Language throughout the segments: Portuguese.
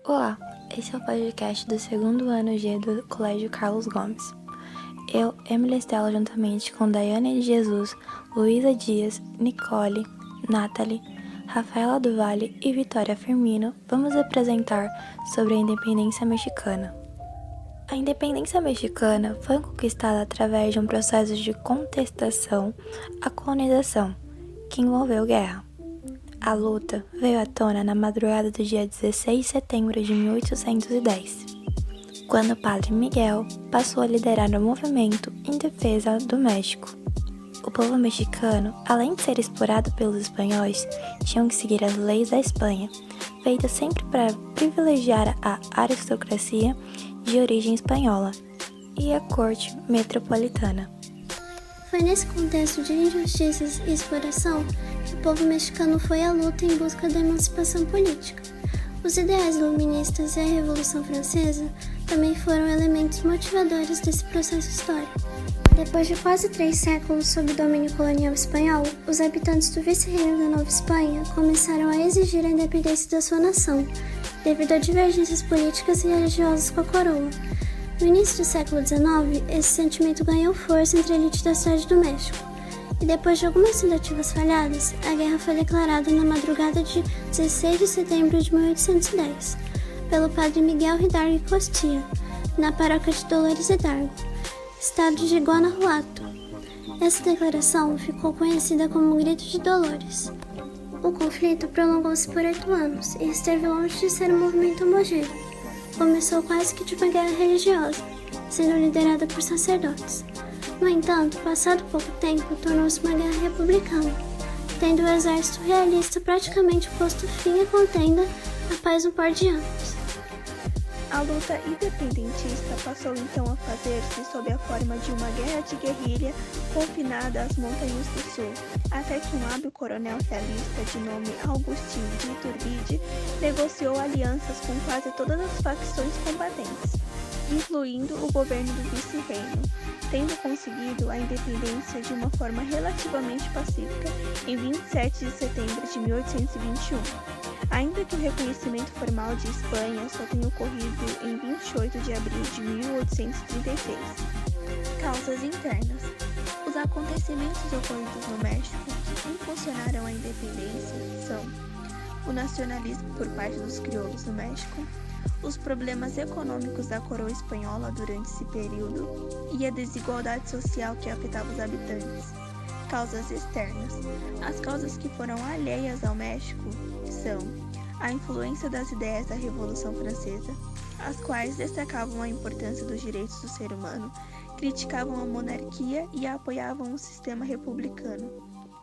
Olá, esse é o podcast do segundo ano G do Colégio Carlos Gomes. Eu, Emily Estela, juntamente com Daiane de Jesus, Luísa Dias, Nicole, Nathalie, Rafaela do Vale e Vitória Firmino, vamos apresentar sobre a independência mexicana. A independência mexicana foi conquistada através de um processo de contestação à colonização, que envolveu guerra. A luta veio à tona na madrugada do dia 16 de setembro de 1810, quando o padre Miguel passou a liderar o movimento em defesa do México. O povo mexicano, além de ser explorado pelos espanhóis, tinham que seguir as leis da Espanha, feitas sempre para privilegiar a aristocracia de origem espanhola e a corte metropolitana. Foi nesse contexto de injustiças e exploração que o povo mexicano foi à luta em busca da emancipação política. Os ideais iluministas e a Revolução Francesa também foram elementos motivadores desse processo histórico. Depois de quase 3 séculos sob domínio colonial espanhol, os habitantes do vice-reino da Nova Espanha começaram a exigir a independência da sua nação, devido a divergências políticas e religiosas com a coroa. No início do século XIX, esse sentimento ganhou força entre a elite da cidade do México, e depois de algumas tentativas falhadas, a guerra foi declarada na madrugada de 16 de setembro de 1810, pelo padre Miguel Hidalgo y Costilla, na paróquia de Dolores Hidalgo, estado de Guanajuato. Essa declaração ficou conhecida como Grito de Dolores. O conflito prolongou-se por 8 anos e esteve longe de ser um movimento homogêneo. Começou quase que de uma guerra religiosa, sendo liderada por sacerdotes. No entanto, passado pouco tempo, tornou-se uma guerra republicana, tendo o exército realista praticamente posto fim à contenda após um par de anos. A luta independentista passou então a fazer-se sob a forma de uma guerra de guerrilha confinada às montanhas do sul, até que um hábil coronel realista de nome Agustín de Iturbide negociou alianças com quase todas as facções combatentes, incluindo o governo do vice-reino, tendo conseguido a independência de uma forma relativamente pacífica em 27 de setembro de 1821. Ainda que o reconhecimento formal de Espanha só tenha ocorrido em 28 de abril de 1836. Causas internas. Os acontecimentos ocorridos no México que impulsionaram a independência são o nacionalismo por parte dos crioulos no México, os problemas econômicos da coroa espanhola durante esse período e a desigualdade social que afetava os habitantes. Causas externas. As causas que foram alheias ao México são a influência das ideias da Revolução Francesa, as quais destacavam a importância dos direitos do ser humano, criticavam a monarquia e apoiavam o sistema republicano.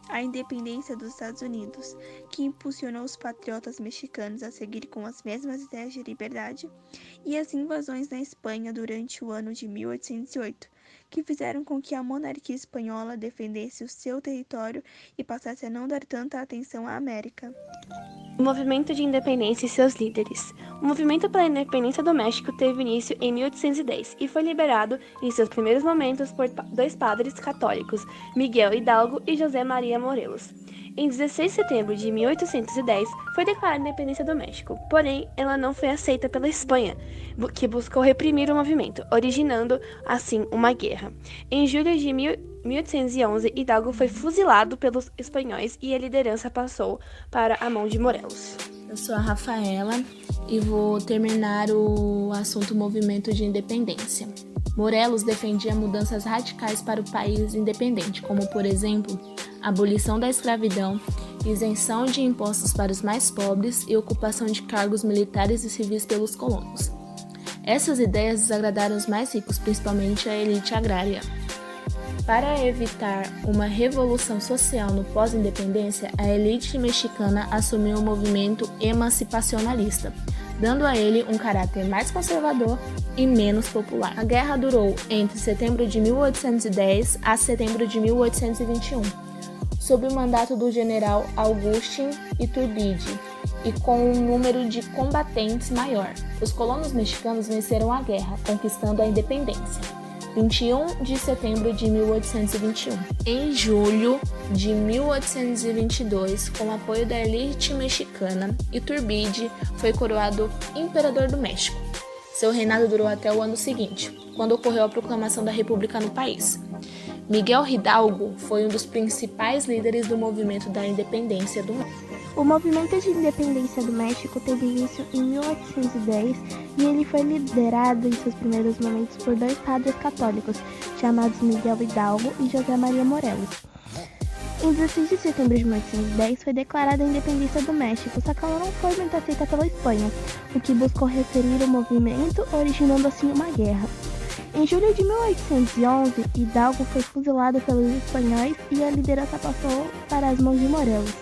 A independência dos Estados Unidos, que impulsionou os patriotas mexicanos a seguir com as mesmas ideias de liberdade, e as invasões na Espanha durante o ano de 1808, que fizeram com que a monarquia espanhola defendesse o seu território e passasse a não dar tanta atenção à América. O movimento de independência e seus líderes. O movimento pela independência do México teve início em 1810 e foi liberado em seus primeiros momentos por 2 padres católicos, Miguel Hidalgo e José Maria Morelos. Em 16 de setembro de 1810 foi declarada a independência do México, porém ela não foi aceita pela Espanha, que buscou reprimir o movimento, originando assim uma guerra. Em julho de 1811, Hidalgo foi fuzilado pelos espanhóis e a liderança passou para a mão de Morelos. Eu sou a Rafaela e vou terminar o assunto movimento de independência. Morelos defendia mudanças radicais para o país independente, como, por exemplo, abolição da escravidão, isenção de impostos para os mais pobres e ocupação de cargos militares e civis pelos colonos. Essas ideias desagradaram os mais ricos, principalmente a elite agrária. Para evitar uma revolução social no pós-independência, a elite mexicana assumiu o movimento emancipacionalista, dando a ele um caráter mais conservador e menos popular. A guerra durou entre setembro de 1810 a setembro de 1821, sob o mandato do general Agustín Iturbide e com um número de combatentes maior. Os colonos mexicanos venceram a guerra, conquistando a independência. 21 de setembro de 1821. Em julho de 1822, com o apoio da elite mexicana, Iturbide foi coroado imperador do México. Seu reinado durou até o ano seguinte, quando ocorreu a proclamação da República no país. Miguel Hidalgo foi um dos principais líderes do movimento da independência do México. O movimento de independência do México teve início em 1810 e ele foi liderado em seus primeiros momentos por dois padres católicos, chamados Miguel Hidalgo e José Maria Morelos. Em 16 de setembro de 1810 foi declarada a independência do México, só que ela não foi muito aceita pela Espanha, o que buscou referir o movimento, originando assim uma guerra. Em julho de 1811, Hidalgo foi fuzilado pelos espanhóis e a liderança passou para as mãos de Morelos.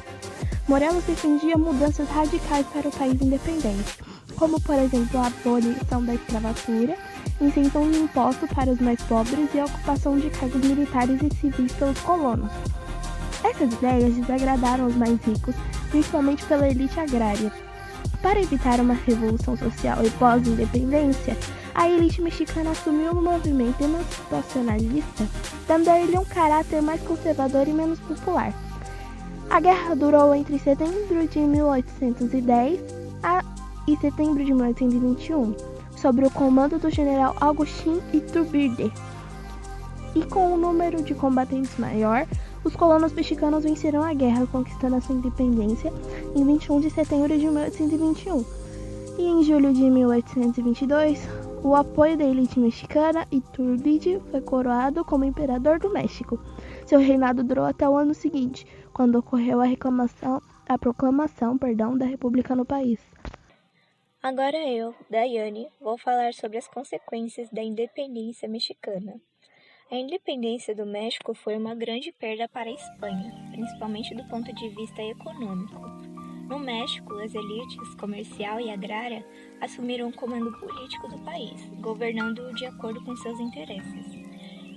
Morelos defendia mudanças radicais para o país independente, como, por exemplo, a abolição da escravatura, isenção de impostos para os mais pobres e a ocupação de cargos militares e civis pelos colonos. Essas ideias desagradaram os mais ricos, principalmente pela elite agrária. Para evitar uma revolução social e pós-independência, a elite mexicana assumiu um movimento emancipacionalista, dando a ele um caráter mais conservador e menos popular. A guerra durou entre setembro de 1810 e setembro de 1821, sob o comando do general Agustín Iturbide. E com um número de combatentes maior, os colonos mexicanos venceram a guerra, conquistando a sua independência em 21 de setembro de 1821. E em julho de 1822, o apoio da elite mexicana, Iturbide foi coroado como imperador do México. Seu reinado durou até o ano seguinte, quando ocorreu a proclamação da República no país. Agora eu, Daiane, vou falar sobre as consequências da independência mexicana. A independência do México foi uma grande perda para a Espanha, principalmente do ponto de vista econômico. No México, as elites comercial e agrária assumiram o comando político do país, governando de acordo com seus interesses.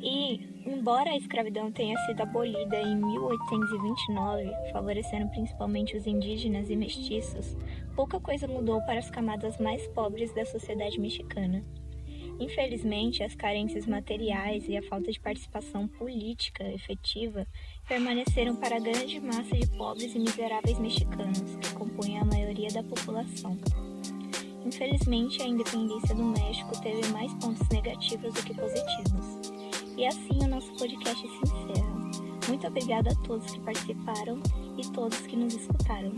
E, embora a escravidão tenha sido abolida em 1829, favorecendo principalmente os indígenas e mestiços, pouca coisa mudou para as camadas mais pobres da sociedade mexicana. Infelizmente, as carências materiais e a falta de participação política efetiva permaneceram para a grande massa de pobres e miseráveis mexicanos, que compunham a maioria da população. Infelizmente, a independência do México teve mais pontos negativos do que positivos. E assim o nosso podcast se encerra. Muito obrigada a todos que participaram e todos que nos escutaram.